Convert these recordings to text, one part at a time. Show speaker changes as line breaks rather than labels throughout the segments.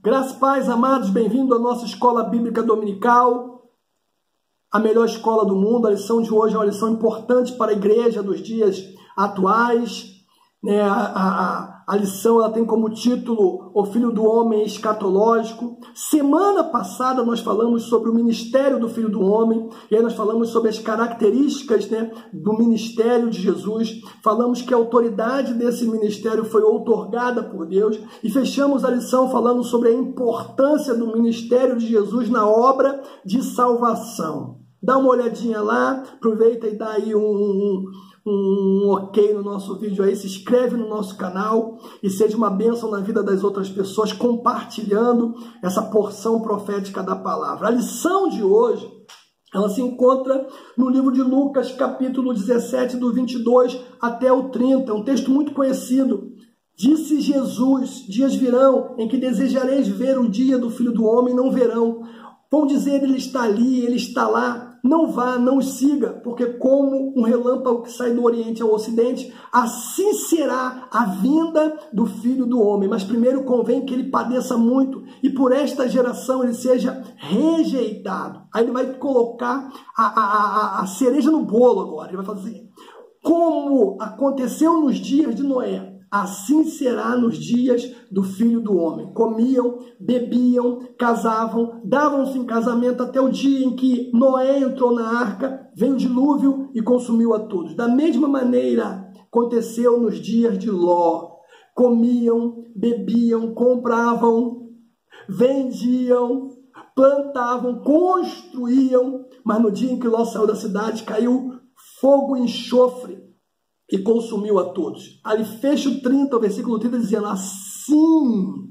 Graças e paz, amados, bem-vindo à nossa escola bíblica dominical, a melhor escola do mundo. A lição de hoje é uma lição importante para a igreja dos dias atuais. A lição ela tem como título O Filho do Homem Escatológico. Semana passada nós falamos sobre o ministério do Filho do Homem, e aí nós falamos sobre as características do ministério de Jesus. Falamos que a autoridade desse ministério foi outorgada por Deus, e fechamos a lição falando sobre a importância do ministério de Jesus na obra de salvação. Dá uma olhadinha lá, aproveita e dá aí um ok no nosso vídeo aí, se inscreve no nosso canal e seja uma bênção na vida das outras pessoas, compartilhando essa porção profética da palavra. A lição de hoje, ela se encontra no livro de Lucas, capítulo 17, do 22 até o 30, é um texto muito conhecido. Disse Jesus, dias virão em que desejareis ver o dia do Filho do Homem, não verão. Vão dizer, ele está ali, ele está lá. Não vá, não os siga, porque como um relâmpago que sai do Oriente ao Ocidente, assim será a vinda do Filho do Homem. Mas primeiro convém que ele padeça muito e por esta geração ele seja rejeitado. Aí ele vai colocar a cereja no bolo agora. Ele vai fazer como aconteceu nos dias de Noé, assim será nos dias do Filho do Homem. Comiam, bebiam, casavam, davam-se em casamento até o dia em que Noé entrou na arca, veio o dilúvio e consumiu a todos. Da mesma maneira aconteceu nos dias de Ló. Comiam, bebiam, compravam, vendiam, plantavam, construíam, mas no dia em que Ló saiu da cidade caiu fogo e enxofre e consumiu a todos. Ali fecha o 30, o versículo 30, dizendo: assim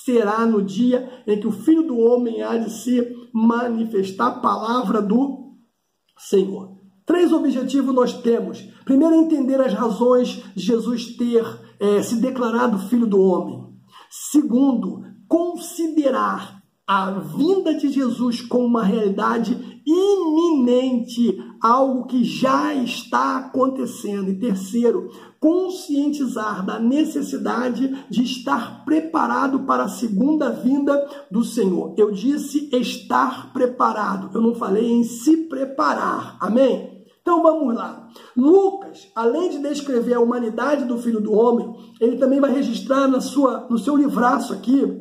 será no dia em que o Filho do Homem há de se manifestar, a palavra do Senhor. 3 objetivos nós temos. Primeiro, entender as razões de Jesus ter se declarado Filho do Homem. Segundo, considerar a vinda de Jesus como uma realidade iminente, algo que já está acontecendo. E terceiro, conscientizar da necessidade de estar preparado para a segunda vinda do Senhor. Eu disse estar preparado, eu não falei em se preparar, amém? Então vamos lá. Lucas, além de descrever a humanidade do Filho do Homem, ele também vai registrar no seu livraço aqui,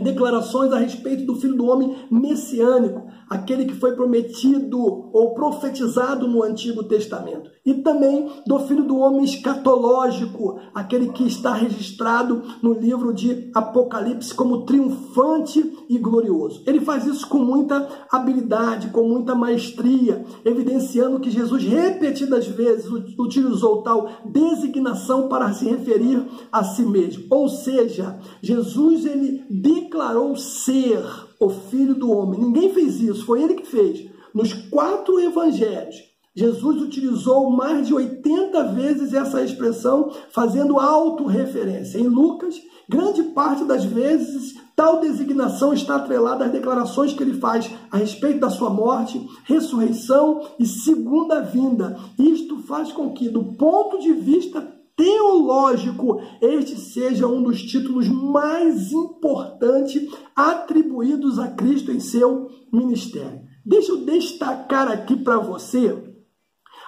declarações a respeito do Filho do Homem messiânico, aquele que foi prometido ou profetizado no Antigo Testamento. E também do Filho do Homem escatológico, aquele que está registrado no livro de Apocalipse como triunfante e glorioso. Ele faz isso com muita habilidade, com muita maestria, evidenciando que Jesus repetidas vezes utilizou tal designação para se referir a si mesmo. Ou seja, Jesus ele declarou ser o Filho do Homem. Ninguém fez isso, foi ele que fez. Nos 4 evangelhos, Jesus utilizou mais de 80 vezes essa expressão, fazendo autorreferência. Em Lucas, grande parte das vezes, tal designação está atrelada às declarações que ele faz a respeito da sua morte, ressurreição e segunda vinda. Isto faz com que, do ponto de vista teológico, este seja um dos títulos mais importantes atribuídos a Cristo em seu ministério. Deixa eu destacar aqui para você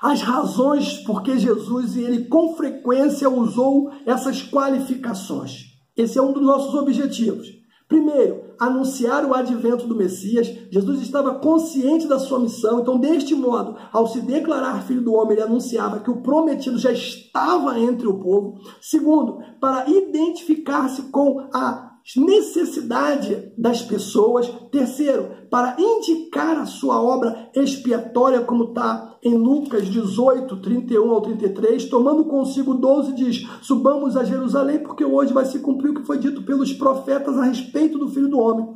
as razões por que Jesus ele com frequência usou essas qualificações. Esse é um dos nossos objetivos. Primeiro, anunciar o advento do Messias. Jesus estava consciente da sua missão, então deste modo, ao se declarar Filho do Homem, ele anunciava que o prometido já estava entre o povo. Segundo, para identificar-se com a necessidade das pessoas. Terceiro, para indicar a sua obra expiatória, como está em Lucas 18, 31 ao 33, tomando consigo 12, diz: subamos a Jerusalém, porque hoje vai se cumprir o que foi dito pelos profetas a respeito do Filho do Homem.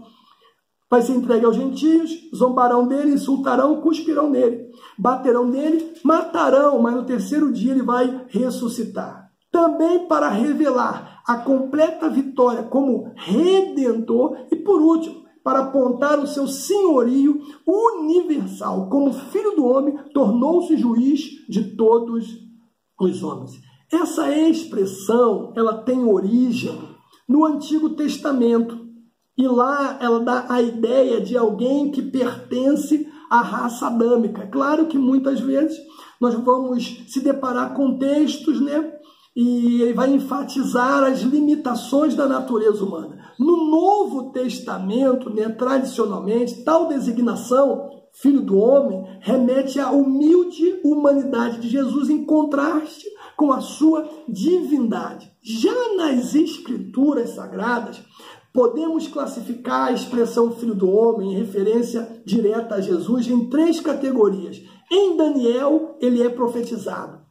Vai ser entregue aos gentios, zombarão dele, insultarão, cuspirão nele, baterão nele, matarão, mas no terceiro dia ele vai ressuscitar. Também para revelar a completa vitória como Redentor e, por último, para apontar o seu senhorio universal. Como Filho do Homem, tornou-se juiz de todos os homens. Essa expressão ela tem origem no Antigo Testamento. E lá ela dá a ideia de alguém que pertence à raça adâmica. Claro que muitas vezes nós vamos se deparar com textos, né? E ele vai enfatizar as limitações da natureza humana. No Novo Testamento, né, tradicionalmente, tal designação, filho do homem, remete à humilde humanidade de Jesus em contraste com a sua divindade. Já nas Escrituras Sagradas, podemos classificar a expressão filho do homem, em referência direta a Jesus, em 3 categorias. Em Daniel, ele é profetizado.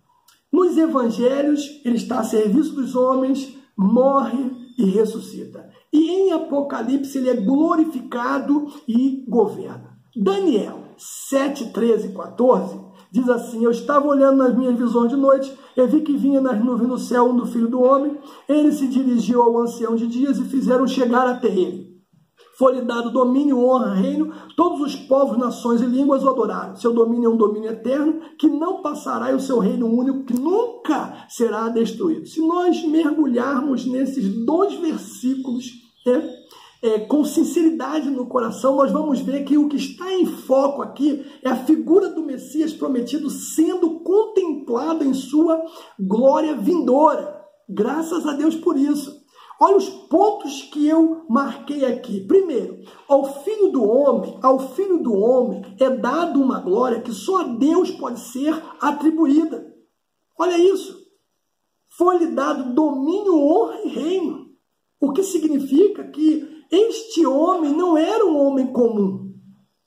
Nos evangelhos, ele está a serviço dos homens, morre e ressuscita. E em Apocalipse, ele é glorificado e governa. Daniel 7, 13 e 14 diz assim: eu estava olhando nas minhas visões de noite, eu vi que vinha nas nuvens no céu um do Filho do Homem, ele se dirigiu ao ancião de dias e fizeram chegar até ele. Foi-lhe dado domínio, honra, reino, todos os povos, nações e línguas o adoraram. Seu domínio é um domínio eterno, que não passará, e o seu reino único, que nunca será destruído. Se nós mergulharmos nesses 2 versículos, com sinceridade no coração, nós vamos ver que o que está em foco aqui é a figura do Messias prometido sendo contemplada em sua glória vindoura. Graças a Deus por isso. Olha os pontos que eu marquei aqui. Primeiro, ao Filho do Homem é dado uma glória que só a Deus pode ser atribuída. Olha isso. Foi-lhe dado domínio, honra e reino. O que significa que este homem não era um homem comum.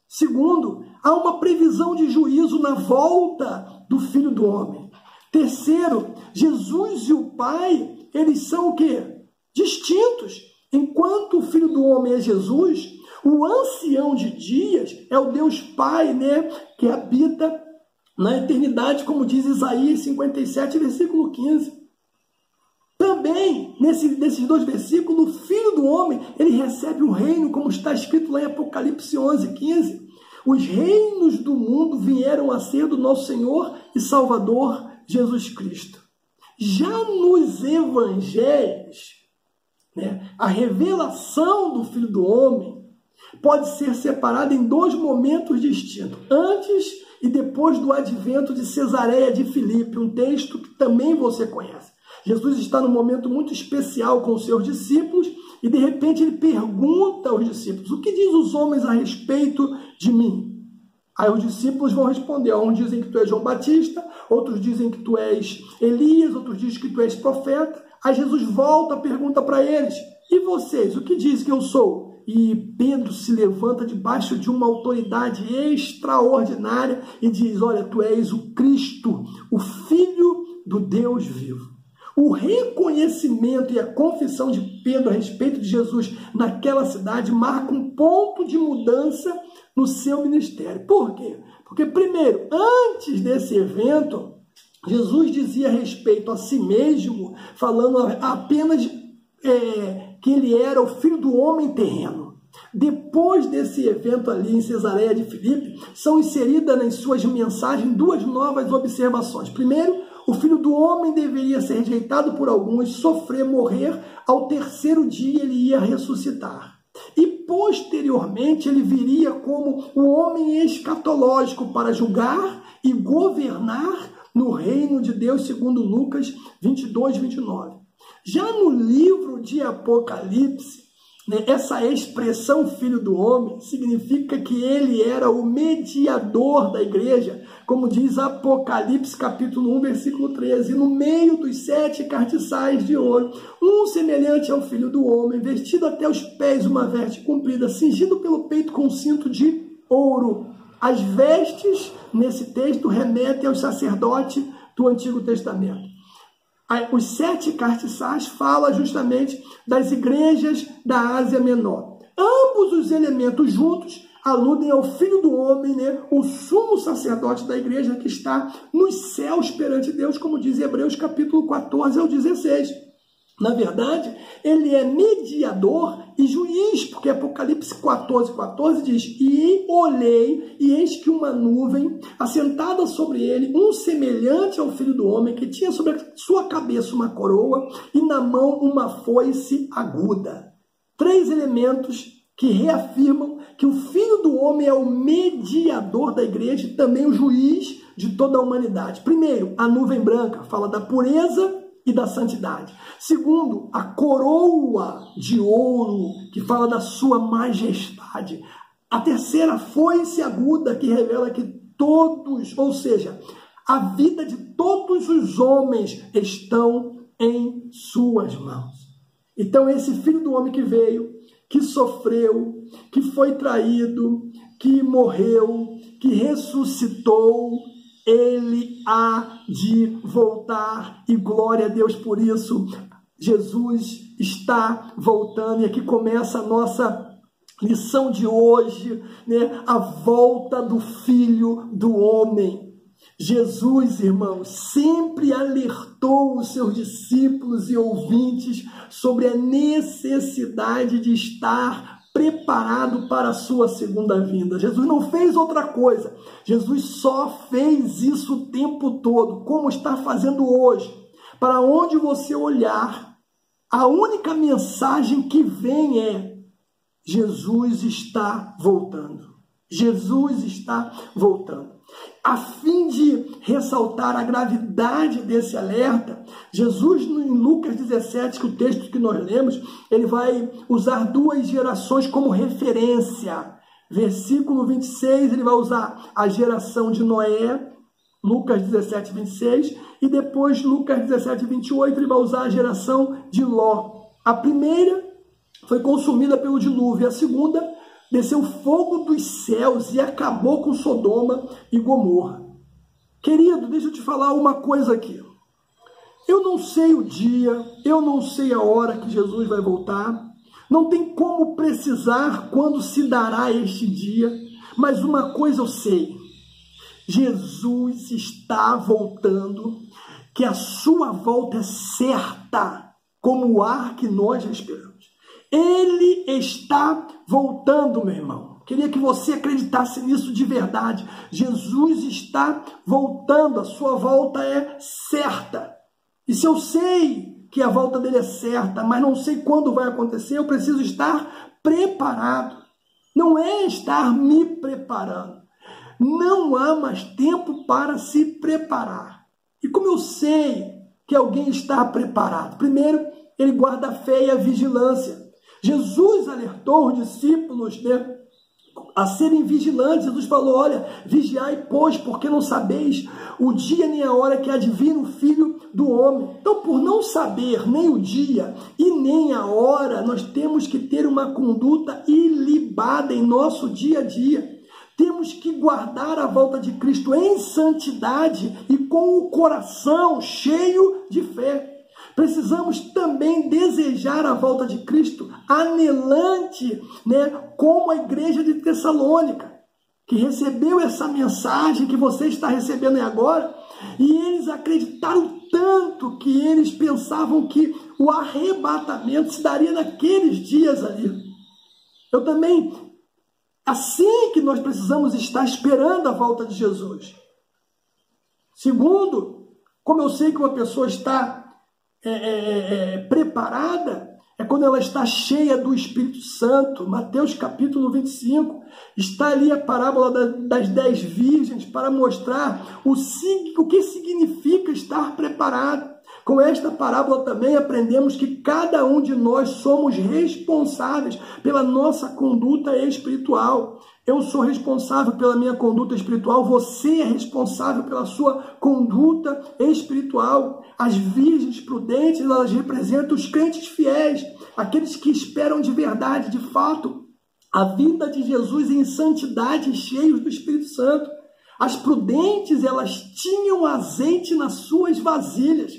Segundo, há uma previsão de juízo na volta do Filho do Homem. Terceiro, Jesus e o Pai, eles são o quê? Distintos. Enquanto o Filho do Homem é Jesus, o ancião de dias é o Deus Pai, né, que habita na eternidade, como diz Isaías 57, versículo 15. Também, nesses 2 versículos, o Filho do Homem, ele recebe um reino, como está escrito lá em Apocalipse 11, 15. Os reinos do mundo vieram a ser do nosso Senhor e Salvador Jesus Cristo. Já nos evangelhos, né, a revelação do Filho do Homem pode ser separada em 2 momentos distintos. Antes e depois do advento de Cesareia de Filipe, um texto que também você conhece. Jesus está num momento muito especial com os seus discípulos e, de repente, ele pergunta aos discípulos: o que diz os homens a respeito de mim? Aí os discípulos vão responder. Uns dizem que tu és João Batista, outros dizem que tu és Elias, outros dizem que tu és profeta. Aí Jesus volta, pergunta para eles: e vocês, o que dizem que eu sou? E Pedro se levanta debaixo de uma autoridade extraordinária e diz: olha, tu és o Cristo, o Filho do Deus vivo. O reconhecimento e a confissão de Pedro a respeito de Jesus naquela cidade marca um ponto de mudança no seu ministério. Por quê? Porque, primeiro, antes desse evento, Jesus dizia a respeito a si mesmo, falando apenas que ele era o Filho do Homem terreno. Depois desse evento ali em Cesareia de Filipe, são inseridas nas suas mensagens 2 novas observações. Primeiro, o Filho do Homem deveria ser rejeitado por alguns, sofrer, morrer, ao 3º dia ele ia ressuscitar. E posteriormente ele viria como o homem escatológico para julgar e governar no reino de Deus, segundo Lucas 22, 29. Já no livro de Apocalipse, né, essa expressão Filho do Homem significa que ele era o mediador da igreja, como diz Apocalipse capítulo 1, versículo 13, no meio dos 7 castiçais de ouro, um semelhante ao Filho do Homem, vestido até os pés uma veste comprida, cingido pelo peito com um cinto de ouro. As vestes, nesse texto, remetem aos sacerdotes do Antigo Testamento. Os 7 castiçais falam justamente das igrejas da Ásia Menor. Ambos os elementos juntos aludem ao Filho do Homem, né, o sumo sacerdote da igreja que está nos céus perante Deus, como diz Hebreus capítulo 14 ao 16. Na verdade, ele é mediador e juiz, porque Apocalipse 14, 14 diz: e olhei, e eis que uma nuvem, assentada sobre ele, um semelhante ao Filho do Homem, que tinha sobre a sua cabeça uma coroa, e na mão uma foice aguda. 3 elementos que reafirmam que o Filho do Homem é o mediador da igreja e também o juiz de toda a humanidade. Primeiro, a nuvem branca, fala da pureza e da santidade. Segundo, a coroa de ouro, que fala da sua majestade. A terceira, foice aguda, que revela que todos, ou seja, a vida de todos os homens estão em suas mãos. Então esse Filho do Homem que veio, que sofreu, que foi traído, que morreu, que ressuscitou, ele há de voltar, e glória a Deus por isso. Jesus está voltando, e aqui começa a nossa lição de hoje, né? A volta do Filho do Homem. Jesus, irmãos, sempre alertou os seus discípulos e ouvintes sobre a necessidade de estar preparado para a sua segunda vinda. Jesus não fez outra coisa. Jesus só fez isso o tempo todo, como está fazendo hoje. Para onde você olhar, a única mensagem que vem é: Jesus está voltando. Jesus está voltando. A fim de ressaltar a gravidade desse alerta, Jesus, em Lucas 17, que é o texto que nós lemos, ele vai usar 2 gerações como referência. Versículo 26, ele vai usar a geração de Noé, Lucas 17, 26, e depois, Lucas 17, 28, ele vai usar a geração de Ló. A primeira foi consumida pelo dilúvio, a segunda desceu fogo dos céus e acabou com Sodoma e Gomorra. Querido, deixa eu te falar uma coisa aqui. Eu não sei o dia, eu não sei a hora que Jesus vai voltar, não tem como precisar quando se dará este dia, mas uma coisa eu sei: Jesus está voltando, que a sua volta é certa, como o ar que nós respiramos. Ele está voltando, meu irmão. Queria que você acreditasse nisso de verdade. Jesus está voltando, a sua volta é certa. E se eu sei que a volta dele é certa, mas não sei quando vai acontecer, eu preciso estar preparado. Não é estar me preparando. Não há mais tempo para se preparar. E como eu sei que alguém está preparado? Primeiro, ele guarda a fé e a vigilância. Jesus alertou os discípulos, né, a serem vigilantes. Jesus falou: olha, vigiai, pois, porque não sabeis o dia nem a hora que há de vir o Filho do Homem. Então, por não saber nem o dia e nem a hora, nós temos que ter uma conduta ilibada em nosso dia a dia. Temos que guardar a volta de Cristo em santidade e com o coração cheio de fé. Precisamos também desejar a volta de Cristo anelante, né, como a igreja de Tessalônica, que recebeu essa mensagem que você está recebendo agora, e eles acreditaram tanto que eles pensavam que o arrebatamento se daria naqueles dias ali. Eu também, assim que nós precisamos estar esperando a volta de Jesus. Segundo, como eu sei que uma pessoa está preparada, é quando ela está cheia do Espírito Santo. Mateus capítulo 25, está ali a parábola das 10 virgens para mostrar o que significa estar preparado. Com esta parábola também aprendemos que cada um de nós somos responsáveis pela nossa conduta espiritual. Eu sou responsável pela minha conduta espiritual, você é responsável pela sua conduta espiritual. As virgens prudentes, elas representam os crentes fiéis, aqueles que esperam de verdade, de fato, a vinda de Jesus em santidade, cheios do Espírito Santo. As prudentes, elas tinham azeite nas suas vasilhas.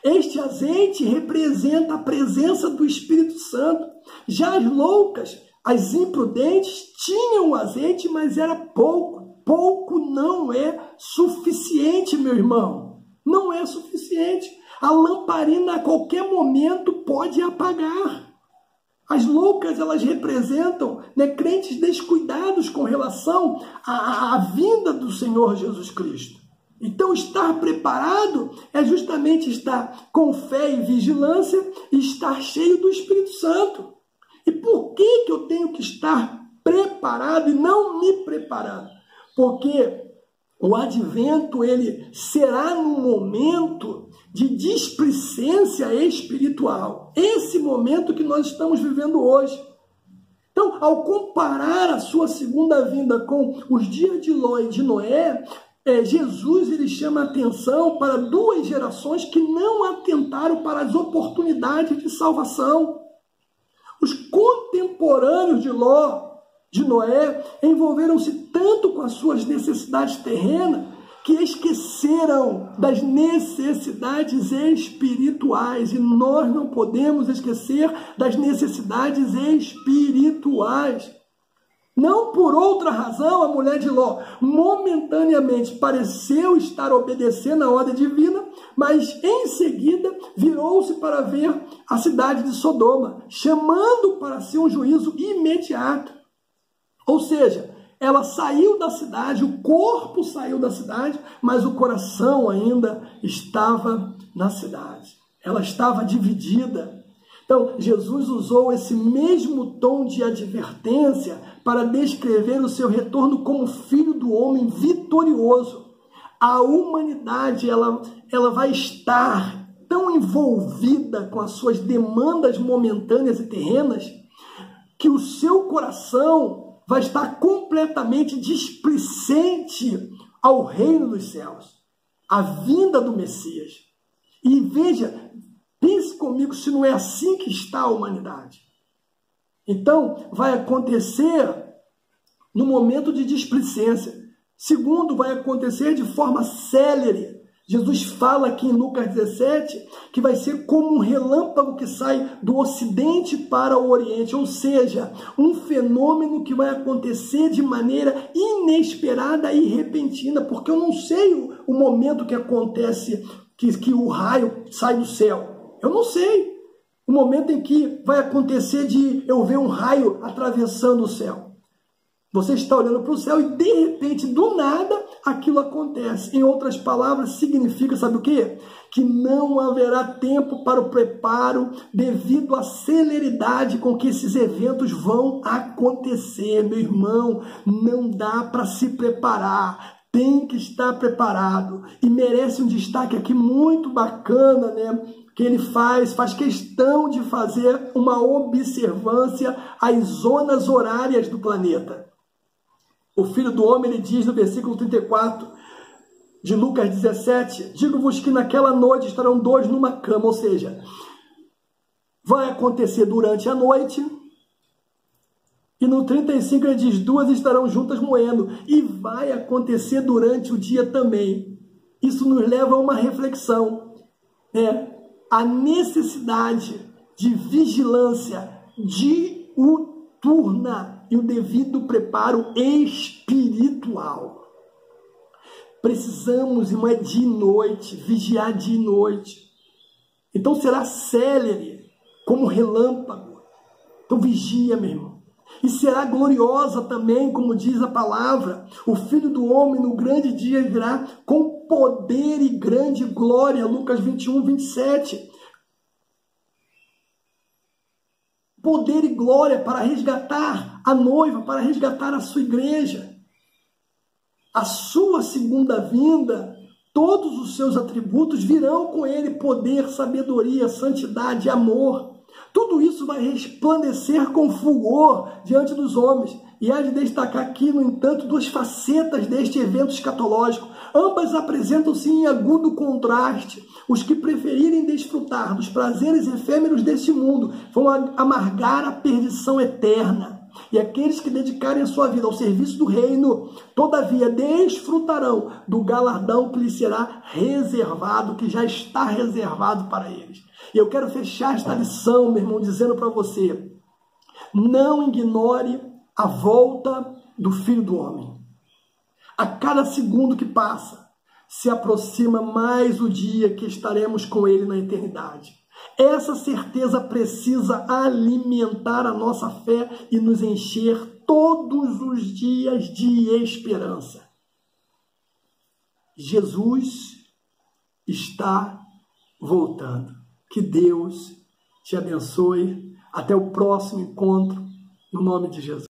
Este azeite representa a presença do Espírito Santo. Já as loucas, as imprudentes, tinham o azeite, mas era pouco. Pouco não é suficiente, meu irmão. Não é suficiente. A lamparina a qualquer momento pode apagar. As loucas, elas representam, né, crentes descuidados com relação à vinda do Senhor Jesus Cristo. Então, estar preparado é justamente estar com fé e vigilância e estar cheio do Espírito Santo. E por que eu tenho que estar preparado e não me preparando? Porque o advento, ele será num momento de displicência espiritual. Esse momento que nós estamos vivendo hoje. Então, ao comparar a sua segunda vinda com os dias de Ló e de Noé, Jesus ele chama a atenção para duas gerações que não atentaram para as oportunidades de salvação. Os contemporâneos de Ló, de Noé, envolveram-se tanto com as suas necessidades terrenas que esqueceram das necessidades espirituais. E nós não podemos esquecer das necessidades espirituais. Não por outra razão, a mulher de Ló momentaneamente pareceu estar obedecendo à ordem divina, mas em seguida virou-se para ver a cidade de Sodoma, chamando para si um juízo imediato. Ou seja, ela saiu da cidade, o corpo saiu da cidade, mas o coração ainda estava na cidade. Ela estava dividida. Então, Jesus usou esse mesmo tom de advertência para descrever o seu retorno como filho do homem vitorioso. A humanidade ela vai estar tão envolvida com as suas demandas momentâneas e terrenas que o seu coração vai estar completamente displicente ao reino dos céus, à vinda do Messias. E veja, pense comigo se não é assim que está a humanidade. Então, vai acontecer no momento de displicência. Segundo, vai acontecer de forma célere. Jesus fala aqui em Lucas 17 que vai ser como um relâmpago que sai do ocidente para o oriente, ou seja, um fenômeno que vai acontecer de maneira inesperada e repentina, porque eu não sei o momento que acontece, que o raio sai do céu. Eu não sei o momento em que vai acontecer de eu ver um raio atravessando o céu. Você está olhando para o céu e, de repente, do nada, aquilo acontece. Em outras palavras, significa, sabe o quê? Que não haverá tempo para o preparo devido à celeridade com que esses eventos vão acontecer. Meu irmão, não dá para se preparar. Tem que estar preparado. E merece um destaque aqui muito bacana, né? Que ele faz questão de fazer uma observância às zonas horárias do planeta. O Filho do Homem, ele diz no versículo 34 de Lucas 17, digo-vos que naquela noite estarão dois numa cama, ou seja, vai acontecer durante a noite, e no 35 ele diz, duas estarão juntas moendo, e vai acontecer durante o dia também. Isso nos leva a uma reflexão, né? A necessidade de vigilância diuturna e o devido preparo espiritual. Precisamos, irmã, de noite, vigiar de noite. Então será célere, como relâmpago. Então vigia, meu irmão. E será gloriosa também, como diz a palavra. O Filho do Homem no grande dia virá com poder e grande glória. Lucas 21, 27. Poder e glória para resgatar a noiva, para resgatar a sua igreja. A sua segunda vinda, todos os seus atributos virão com ele: poder, sabedoria, santidade, amor. Tudo isso vai resplandecer com fulgor diante dos homens. E há de destacar aqui, no entanto, duas facetas deste evento escatológico. Ambas apresentam-se em agudo contraste. Os que preferirem desfrutar dos prazeres efêmeros deste mundo vão amargar a perdição eterna. E aqueles que dedicarem a sua vida ao serviço do reino, todavia, desfrutarão do galardão que lhes será reservado, que já está reservado para eles. E eu quero fechar esta lição, meu irmão, dizendo para você: não ignore a volta do Filho do Homem. A cada segundo que passa, se aproxima mais o dia que estaremos com ele na eternidade. Essa certeza precisa alimentar a nossa fé e nos encher todos os dias de esperança. Jesus está voltando. Que Deus te abençoe. Até o próximo encontro, no nome de Jesus.